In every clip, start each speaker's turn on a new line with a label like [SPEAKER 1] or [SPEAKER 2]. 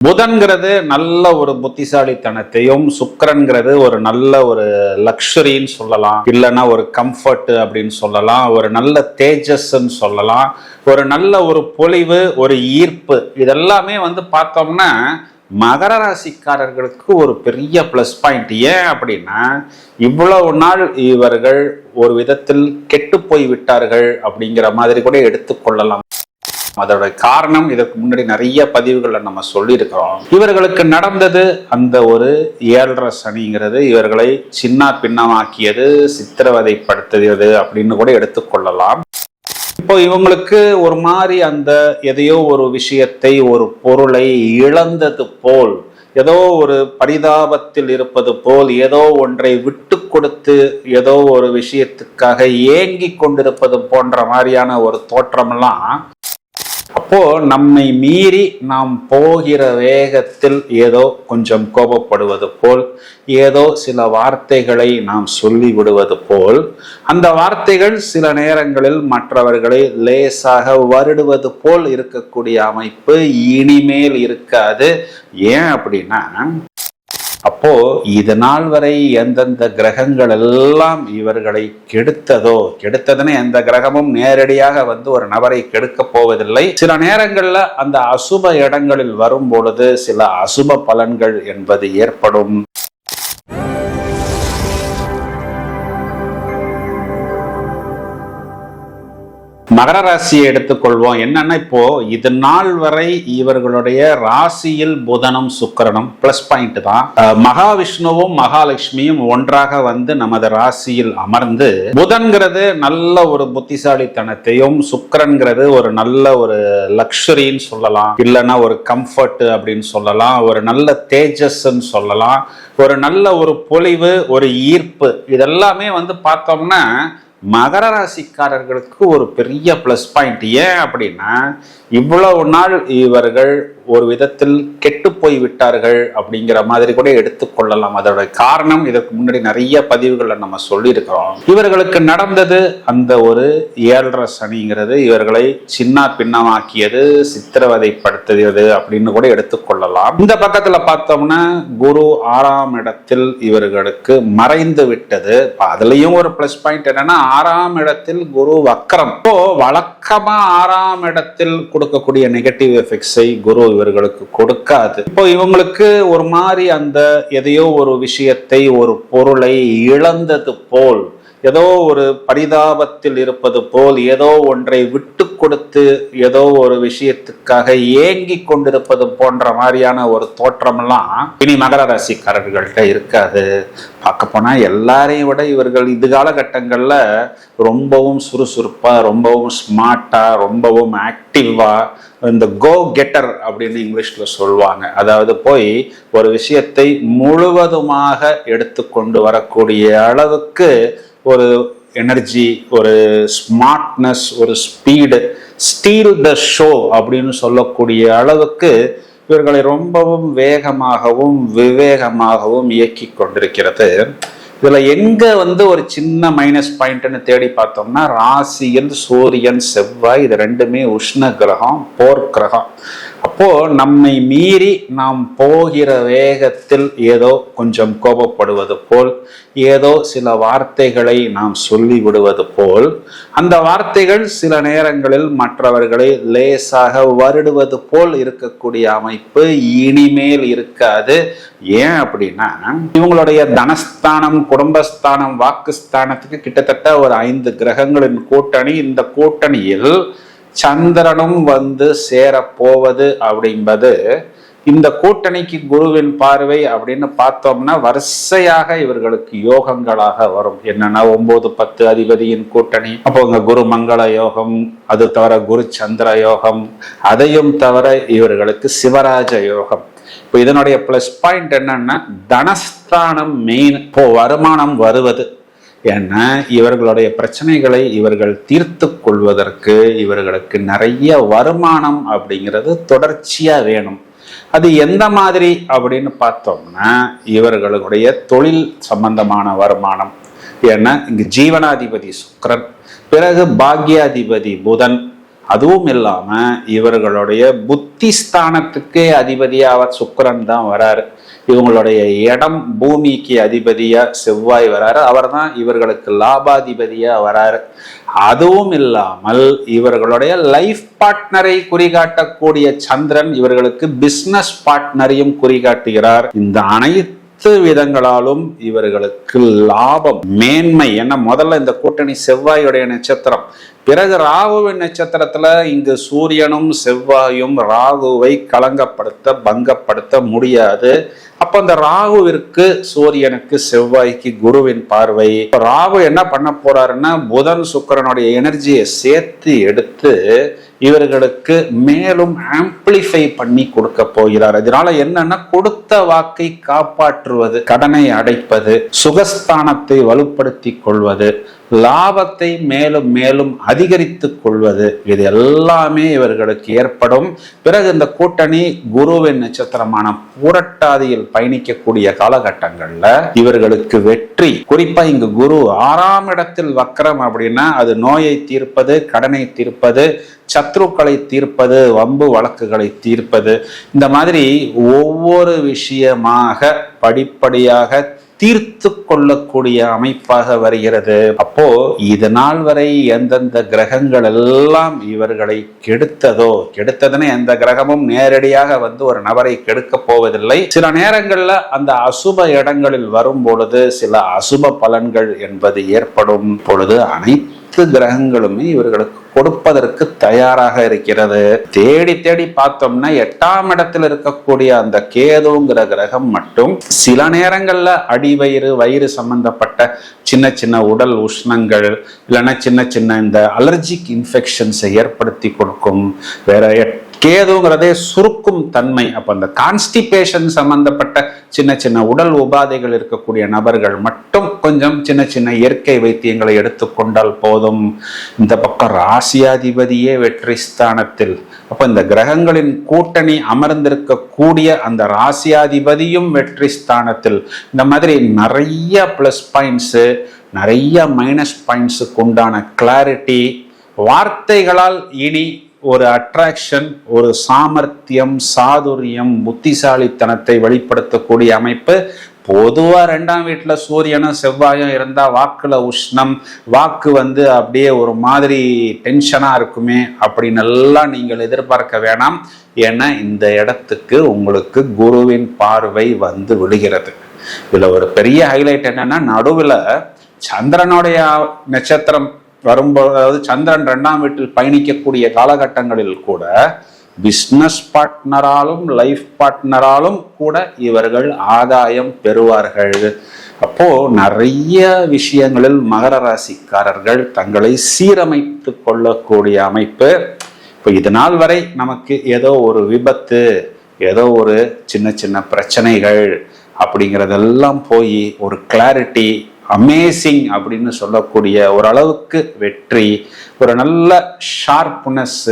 [SPEAKER 1] புதன்கிறது நல்ல ஒரு புத்திசாலித்தனத்தையும், சுக்கிரன்கிறது ஒரு நல்ல ஒரு லக்ஸரின்னு சொல்லலாம், இல்லைன்னா ஒரு கம்ஃபர்ட் அப்படின்னு சொல்லலாம், ஒரு நல்ல தேஜஸ்ன்னு சொல்லலாம், ஒரு நல்ல ஒரு பொலிவு, ஒரு ஈர்ப்பு. இதெல்லாமே பார்த்தோம்னா மகர ராசிக்காரர்களுக்கு ஒரு பெரிய பிளஸ் பாயிண்ட். ஏன் அப்படின்னா, இவ்வளவு நாள் இவர்கள் ஒரு விதத்தில் கெட்டு போய் விட்டார்கள் அப்படிங்கிற மாதிரி கூட எடுத்துக்கொள்ளலாம். அதோட காரணம் இதற்கு முன்னாடி நிறைய பதிவுகளை நம்ம சொல்லியிருக்கிறோம். இவர்களுக்கு நடந்தது அந்த ஒரு 7.5 சனிங்கிறது இவர்களை சின்ன பின்னமாக்கியது, சித்திரவதைப்படுத்தியது அப்படின்னு கூட எடுத்துக்கொள்ளலாம். இப்போ இவங்களுக்கு ஒரு மாதிரி அந்த எதையோ ஒரு விஷயத்தை, ஒரு பொருளை இழந்தது போல், ஏதோ ஒரு பரிதாபத்தில் இருப்பது போல், ஏதோ ஒன்றை விட்டு கொடுத்து ஏதோ ஒரு விஷயத்துக்காக ஏங்கி கொண்டிருப்பது போன்ற மாதிரியான ஒரு தோற்றமெல்லாம், அப்போ நம்மை மீறி நாம் போகிற வேகத்தில் ஏதோ கொஞ்சம் கோபப்படுவது போல், ஏதோ சில வார்த்தைகளை நாம் சொல்லி விடுவது போல், அந்த வார்த்தைகள் சில நேரங்களில் மற்றவர்களை லேசாக வருடுவது போல் இருக்கக்கூடிய அமைப்பு இனிமேல் இருக்காது. ஏன் அப்படின்னா, அப்போ இது நாள் வரை எந்தெந்த கிரகங்கள் எல்லாம் இவர்களை கெடுத்ததுன்னு எந்த கிரகமும் நேரடியாக ஒரு நபரை கெடுக்க போவதில்லை. சில நேரங்கள்ல அந்த அசுப இடங்களில் வரும் பொழுது சில அசுப பலன்கள் என்பது ஏற்படும். மகர ராசியை எடுத்துக்கொள்வோம். என்னன்னா, இப்போ இது நாள் வரை இவர்களுடைய ராசியில் புதனும் சுக்கிரனும் பிளஸ் பாயிண்ட் தான். மகாவிஷ்ணுவும் மகாலட்சுமியும் ஒன்றாக நமது ராசியில் அமர்ந்து, புதன்கிறது நல்ல ஒரு புத்திசாலித்தனத்தையும், சுக்கிரன்கிறது ஒரு நல்ல ஒரு லக்ஸரின்னு சொல்லலாம், இல்லைன்னா ஒரு கம்ஃபர்ட் அப்படின்னு சொல்லலாம், ஒரு நல்ல தேஜஸ்ன்னு சொல்லலாம், ஒரு நல்ல ஒரு பொலிவு, ஒரு ஈர்ப்பு. இதெல்லாமே பார்த்தோம்னா மகர ராசிக்காரர்களுக்கு ஒரு பெரிய பிளஸ் பாயிண்ட். ஏன் அப்படின்னா, இவ்வளவு நாள் இவர்கள் ஒரு விதத்தில் கெட்டு போய் விட்டார்கள் அப்படிங்கிற மாதிரி கூட எடுத்துக்கொள்ளலாம். அதோட காரணம் இதற்கு முன்னாடி நிறைய பதிவுகளை நம்ம சொல்லியிருக்கிறோம். இவர்களுக்கு நடந்தது அந்த ஒரு 7.5 சனிங்கிறது இவர்களை சின்ன பின்னமாக்கியது, சித்திரவதைப்படுத்தியது அப்படின்னு கூட எடுத்துக்கொள்ளலாம். இந்த பக்கத்துல பார்த்தோம்னா குரு 6ஆம் இடத்தில் இவர்களுக்கு மறைந்து விட்டது. அதுலயும் ஒரு பிளஸ் பாயிண்ட் என்னன்னா, 6ஆம் இடத்தில் குரு வக்ரம். இப்போ வழக்கமா 6ஆம் இடத்தில் கொடுக்கக்கூடிய நெகட்டிவ் எஃபெக்ட்ஸை குரு இவர்களுக்கு கொடுக்காது. இப்போ இவங்களுக்கு ஒரு மாதிரி அந்த எதையோ ஒரு விஷயத்தை, ஒரு பொருளை இழந்தது போல், ஏதோ ஒரு பரிதாபத்தில் இருப்பது போல், ஏதோ ஒன்றை விட்டு கொடுத்து ஏதோ ஒரு விஷயத்துக்காக ஏங்கி கொண்டிருப்பது போன்ற மாதிரியான ஒரு தோற்றமெல்லாம் இனி மகர ராசிக்காரர்கள்ட்ட இருக்காது. பார்க்க போனா எல்லாரையும் விட இவர்கள் இது காலகட்டங்கள்ல ரொம்பவும் சுறுசுறுப்பா, ரொம்பவும் ஸ்மார்ட்டா, ரொம்பவும் ஆக்டிவா, இந்த கோ கெட்டர் அப்படின்னு இங்கிலீஷ்ல சொல்லுவாங்க. அதாவது போய் ஒரு விஷயத்தை முழுவதுமாக எடுத்துக்கொண்டு வரக்கூடிய அளவுக்கு ஒரு எனர்ஜி, ஒரு ஸ்மார்ட்னஸ், ஒரு ஸ்பீடு, ஸ்டீல் த ஷோ அப்படின்னு சொல்லக்கூடிய அளவுக்கு இவர்களை ரொம்பவும் வேகமாகவும் விவேகமாகவும் இயக்கி கொண்டிருக்கிறது. இதுல எங்க ஒரு சின்ன மைனஸ் பாயிண்ட்னு தேடி பார்த்தோம்னா, ராசியில் சூரியன், செவ்வாய், இது ரெண்டுமே உஷ்ண கிரகம், போர் கிரகம். அப்போ நம்மை மீறி நாம் போகிற வேகத்தில் ஏதோ கொஞ்சம் கோபப்படுவது போல், ஏதோ சில வார்த்தைகளை நாம் சொல்லி விடுவது போல், அந்த வார்த்தைகள் சில நேரங்களில் மற்றவர்களை லேசாக வருடுவது போல் இருக்கக்கூடிய அமைப்பு இனிமேல் இருக்காது. ஏன் அப்படின்னா, இவங்களுடைய தனஸ்தானம், குடும்பஸ்தானம், வாக்குஸ்தானத்துக்கு கிட்டத்தட்ட ஒரு 5 கிரகங்களின் கூட்டணி. இந்த கூட்டணியில் சந்திரனும் சேரப்போவது அப்படின்பது, இந்த கூட்டணிக்கு குருவின் பார்வை அப்படின்னு பார்த்தோம்னா வரிசையாக இவர்களுக்கு யோகங்களாக வரும். என்னன்னா 9-10 அதிபதியின் கூட்டணி, அப்போ இங்க குரு மங்கள யோகம், அது தவிர குரு சந்திர யோகம், அதையும் தவிர இவர்களுக்கு சிவராஜ யோகம். இப்போ இதனுடைய பிளஸ் பாயிண்ட் என்னன்னா, தனஸ்தானம் மெயின். இப்போ வருமானம் வருவது, ஏன்னா இவர்களுடைய பிரச்சனைகளை இவர்கள் தீர்த்து கொள்வதற்கு இவர்களுக்கு நிறைய வருமானம் அப்படிங்கிறது தொடர்ச்சியா வேணும். அது எந்த மாதிரி அப்படின்னு பார்த்தோம்னா, இவர்களுடைய தொழில் சம்பந்தமான வருமானம். ஏன்னா இங்கு ஜீவனாதிபதி சுக்கிரன், பிறகு பாக்யாதிபதி புதன், அதுவும் இல்லாம இவர்களுடைய புத்திஸ்தானத்துக்கே அதிபதியா அவர் சுக்கிரன் தான் வராரு. இவங்களுடைய இடம் பூமிக்கு அதிபதியா செவ்வாய் வராரு. அவர் தான் இவர்களுக்கு லாபாதிபதியா வராரு. அதுவும் இல்லாமல் இவர்களுடைய லைஃப் பார்ட்னரை குறிகாட்டக்கூடிய சந்திரன் இவர்களுக்கு பிசினஸ் பார்ட்னரையும் குறிகாட்டுகிறார். இந்த அனைத்து விதங்களாலும் இவர்களுக்கு லாபம், மேன்மை. என்ன முதல்ல இந்த கூட்டணி செவ்வாயுடைய நட்சத்திரம், பிறகு ராகுவின் நட்சத்திரத்துல இங்கு சூரியனும் செவ்வாயும் ராகுவை களங்கப்படுத்த பங்கப்படுத்த முடியாது. அப்ப அந்த ராகுவிற்கு சூரியனுக்கு செவ்வாய்க்கு குருவின் பார்வை. ராகு என்ன பண்ண போறாருன்னா புதன் சுக்கிரனுடைய எனர்ஜியை சேர்த்து எடுத்து இவர்களுக்கு மேலும் ஆம்பிளிஃபை பண்ணி கொடுக்க போகிறார். இதனால என்னன்னா கொடுத்த வாக்கை காப்பாற்றுவது, கடனை அடைப்பது, சுகஸ்தானத்தை வலுப்படுத்தி கொள்வது, லாபத்தை மேலும் மேலும் அதிகரித்துக் கொள்வது, இது எல்லாமே இவர்களுக்கு ஏற்படும். பிறகு இந்த கூட்டணி குருவின் நட்சத்திரமான புரட்டாதியில் பயணிக்கக்கூடிய காலகட்டங்கள்ல இவர்களுக்கு வெற்றி. குறிப்பா இங்கு குரு 6ஆம் இடத்தில் வக்ரம் அப்படின்னா அது நோயை தீர்ப்பது, கடனை தீர்ப்பது, சத்ருக்களை தீர்ப்பது, வம்பு வழக்குகளை தீர்ப்பது, இந்த மாதிரி ஒவ்வொரு விஷயமாக படிப்படியாக தீர்த்து கொள்ளக்கூடிய அமைப்பாக வருகிறது. அப்போ இது நாள் வரை எந்தெந்த கிரகங்கள் எல்லாம் இவர்களை கெடுத்ததுன்னு எந்த கிரகமும் நேரடியாக வந்து ஒரு நபரை கெடுக்க போவதில்லை. சில நேரங்கள்ல அந்த அசுப இடங்களில் வரும் பொழுது சில அசுப பலன்கள் என்பது ஏற்படும் பொழுது அனைத்து கிரகங்களுமே இவர்களுக்கு கொடுப்பதற்கு தயாராக இருக்கிறது. தேடி தேடி பார்த்தோம்னா 8ஆம் இடத்தில் இருக்கக்கூடிய அந்த கேதுங்கிற கிரகம் மட்டும் சில நேரங்கள்ல அடிவயிறு வயிறு சம்பந்தப்பட்ட சின்ன சின்ன உடல் உஷ்ணங்கள் இல்லைன்னா சின்ன சின்ன இந்த அலர்ஜிக் இன்ஃபெக்ஷன்ஸை ஏற்படுத்தி கொடுக்கும். வேற கேதுங்கிறதே சுருக்கும் தன்மை. அப்ப அந்த கான்ஸ்டிபேஷன் சம்பந்தப்பட்ட சின்ன சின்ன உடல் உபாதைகள் இருக்கக்கூடிய நபர்கள் மட்டும் கொஞ்சம் சின்ன சின்ன இயற்கை வைத்தியங்களை எடுத்துக்கொண்டால் போதும். இந்த பக்கம் ராசியாதிபதியே வெற்றி ஸ்தானத்தில். அப்ப இந்த கிரகங்களின் கூட்டணி அமர்ந்திருக்கக்கூடிய அந்த ராசியாதிபதியும் வெற்றி ஸ்தானத்தில். இந்த மாதிரி நிறைய பிளஸ் பாயிண்ட்ஸ், நிறைய மைனஸ் பாயிண்ட்ஸுக்கு உண்டான கிளாரிட்டி, வார்த்தைகளால் இனி ஒரு அட்ராக்ஷன், ஒரு சாமர்த்தியம், சாதுரியம், புத்திசாலித்தனத்தை வெளிப்படுத்தக்கூடிய அமைப்பு. பொதுவா 2ஆம் வீட்டுல சூரியனும் செவ்வாயும் இருந்தா வாக்குல உஷ்ணம், வாக்கு வந்து அப்படியே ஒரு மாதிரி டென்ஷனா இருக்குமே அப்படின்னு எல்லாம் நீங்கள் எதிர்பார்க்க வேணாம். ஏன்னா இந்த இடத்துக்கு உங்களுக்கு குருவின் பார்வை வந்து விழுகிறது. இதுல ஒரு பெரிய ஹைலைட் என்னன்னா நடுவுல சந்திரனுடைய நட்சத்திரம் வரும்போது, அதாவது சந்திரன் 2ஆம் வீட்டில் பயணிக்கக்கூடிய காலகட்டங்களில் கூட பிஸ்னஸ் பார்ட்னராலும் லைஃப் பார்ட்னராலும் கூட இவர்கள் ஆதாயம் பெறுவார்கள். அப்போ நிறைய விஷயங்களில் மகர ராசிக்காரர்கள் தங்களை சீரமைத்து கொள்ளக்கூடிய அமைப்பு. இப்போ இது நாள் வரை நமக்கு ஏதோ ஒரு விபத்து, ஏதோ ஒரு சின்ன சின்ன பிரச்சனைகள் அப்படிங்கிறதெல்லாம் போய் ஒரு கிளாரிட்டி, அமேசிங் அப்படின்னு சொல்லக்கூடிய ஓரளவுக்கு வெற்றி, ஒரு நல்ல ஷார்ப்னஸ்,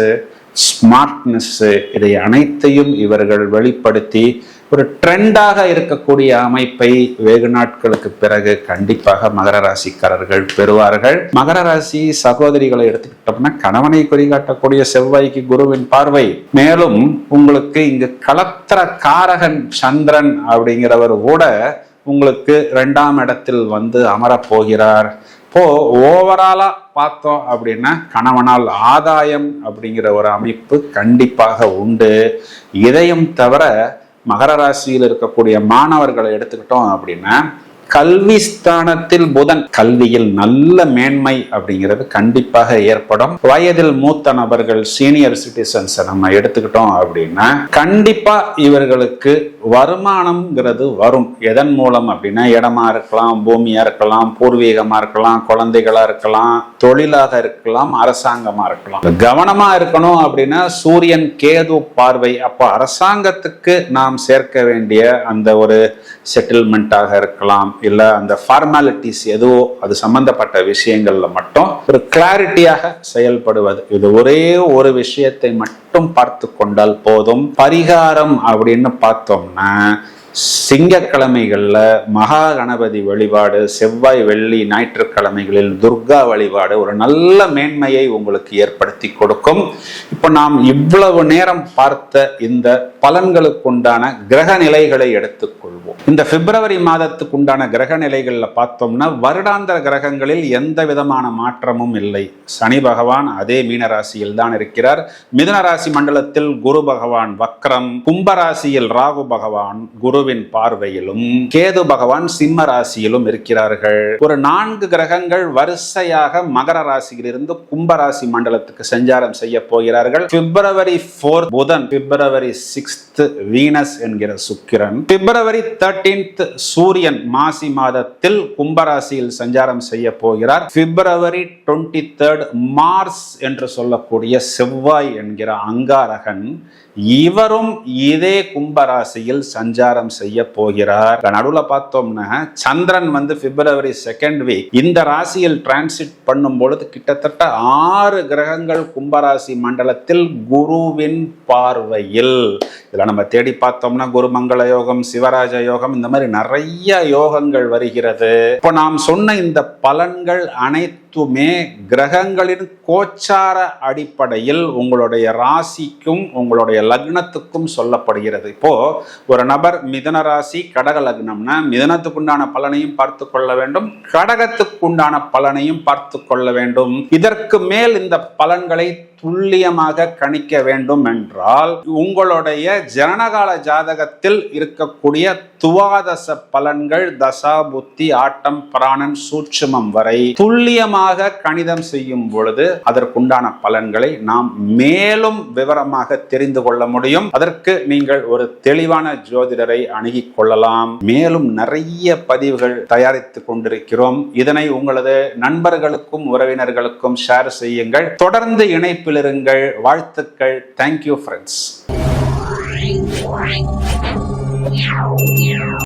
[SPEAKER 1] ஸ்மார்ட்னஸ், இதை அனைத்தையும் இவர்கள் வெளிப்படுத்தி ஒரு ட்ரெண்டாக இருக்கக்கூடிய அமைப்பை வெகு நாட்களுக்கு பிறகு கண்டிப்பாக மகர ராசிக்காரர்கள் பெறுவார்கள். மகர ராசி சகோதரிகளை எடுத்துக்கிட்டோம்னா கணவனை குறிகாட்டக்கூடிய செவ்வாய்க்கு குருவின் பார்வை. மேலும் உங்களுக்கு இங்கு கலத்திர காரகன் சந்திரன் அப்படிங்கிறவர் கூட உங்களுக்கு 2ஆம் இடத்தில் வந்து அமரப் போகிறார். இப்போ ஓவராலா பார்த்தோம் அப்படின்னா கணவனால் ஆதாயம் அப்படிங்கிற ஒரு அமைப்பு கண்டிப்பாக உண்டு. இதையும் தவிர மகர ராசியில் இருக்கக்கூடிய மாணவர்களை எடுத்துக்கிட்டோம் அப்படின்னா கல்வி ஸ்தானத்தில் புதன், கல்வியில் நல்ல மேன்மை அப்படிங்கிறது கண்டிப்பாக ஏற்படும். வயதில் மூத்த நபர்கள், சீனியர் சிட்டிசன்ஸ் நம்ம எடுத்துக்கிட்டோம் அப்படின்னா கண்டிப்பா இவர்களுக்கு வருமானம்ங்கிறது வரும். எதன் மூலம் அப்படின்னா இடமா இருக்கலாம், பூமியா இருக்கலாம், பூர்வீகமா இருக்கலாம், குழந்தைகளா இருக்கலாம், தொழிலாக இருக்கலாம், அரசாங்கமா இருக்கலாம். கவனமா இருக்கணும் அப்படின்னா சூரியன் கேது பார்வை. அப்போ அரசாங்கத்துக்கு நாம் சேர்க்க வேண்டிய அந்த ஒரு செட்டில்மெண்ட்டாக இருக்கலாம், இல்ல அந்த ஃபார்மாலிட்டிஸ் எதுவோ அது சம்பந்தப்பட்ட விஷயங்கள்ல மட்டும் ஒரு கிளாரிட்டியாக செயல்படுவது. இது ஒரே ஒரு விஷயத்தை மட்டும் பார்த்து கொண்டால் போதும். பரிகாரம் அப்படின்னு பார்த்தோம்னா திங்கட்கிழமைகள்ல மகா கணபதி வழிபாடு, செவ்வாய் வெள்ளி ஞாயிற்றுக்கிழமைகளில் துர்கா வழிபாடு ஒரு நல்ல மேன்மையை உங்களுக்கு ஏற்படுத்தி கொடுக்கும். இப்ப நாம் இவ்வளவு நேரம் பார்த்த இந்த பலன்களுக்குண்டான கிரக நிலைகளை எடுத்துக்கொள்வோம். இந்த பிப்ரவரி மாதத்துக்கு உண்டான கிரக நிலைகள்ல பார்த்தோம்னா வருடாந்திர கிரகங்களில் எந்த விதமான மாற்றமும் இல்லை. சனி பகவான் அதே மீனராசியில் தான் இருக்கிறார். மிதுன ராசி மண்டலத்தில் குரு பகவான் வக்ரம், கும்பராசியில் ராகு பகவான் குருவின் பார்வையிலும், கேது பகவான் சிம்ம ராசியிலும் இருக்கிறார்கள். ஒரு 4 கிரகங்கள் வரிசையாக மகர ராசியிலிருந்து கும்பராசி மண்டலத்துக்கு சஞ்சாரம் செய்ய போகிறார்கள். பிப்ரவரி 4 புதன், பிப்ரவரி 6 வீனஸ் என்கிற சுக்கிரன், பிப்ரவரி 13 சூரியன் மாசி மாதத்தில் கும்பராசியில் சஞ்சாரம் செய்ய போகிறார். பிப்ரவரி 23 மார்ஸ் என்று சொல்லக்கூடிய செவ்வாய் என்கிற அங்காரகன் இவரும் இதே கும்பராசியில் சஞ்சாரம் செய்ய போகிறார். நடுவுல பார்த்தோம்னா சந்திரன் பிப்ரவரி 2nd வீக் இந்த ராசியில் டிரான்சிட் பண்ணும் பொழுது கிட்டத்தட்ட 6 கிரகங்கள் கும்பராசி மண்டலத்தில் குருவின் பார்வையில். இதுல நம்ம தேடி பார்த்தோம்னா குருமங்கள யோகம், சிவராஜ யோகம், இந்த மாதிரி நிறைய யோகங்கள் வருகிறது. இப்போ நாம் சொன்ன இந்த பலன்கள் அனைத்துமே கிரகங்களின் கோச்சார அடிப்படையில் உங்களுடைய ராசிக்கும் உங்களுடைய லக்னத்துக்கும் சொல்லப்படுகிறது. இப்போ ஒரு நபர் மிதுன ராசி கடக லக்னம்னா மிதுனத்துக்குண்டான பலனையும் பார்த்து கொள்ள வேண்டும், கடகத்துக்குண்டான பலனையும் பார்த்து கொள்ள வேண்டும். இதற்கு மேல் இந்த பலன்களை துல்லியமாக கணிக்க வேண்டும் என்றால் உங்களுடைய ஜனனகால ஜாதகத்தில் இருக்கக்கூடிய துவாதச பலன்கள், தசா புத்தி, ஆட்டம் பிராணன் சூட்சுமம் வரை துல்லியமாக கணிதம் செய்யும் பொழுது அதற்குண்டான பலன்களை நாம் மேலும் விவரமாக தெரிந்து கொள்ள முடியும். அதற்கு நீங்கள் ஒரு தெளிவான ஜோதிடரை அணுகிக் கொள்ளலாம். மேலும் நிறைய பதிவுகள் தயாரித்துக் கொண்டிருக்கிறோம். இதனை உங்களது நண்பர்களுக்கும் உறவினர்களுக்கும் ஷேர் செய்யுங்கள். தொடர்ந்து இணைப்பில் இருங்கள். வாழ்த்துக்கள். Thank you friends.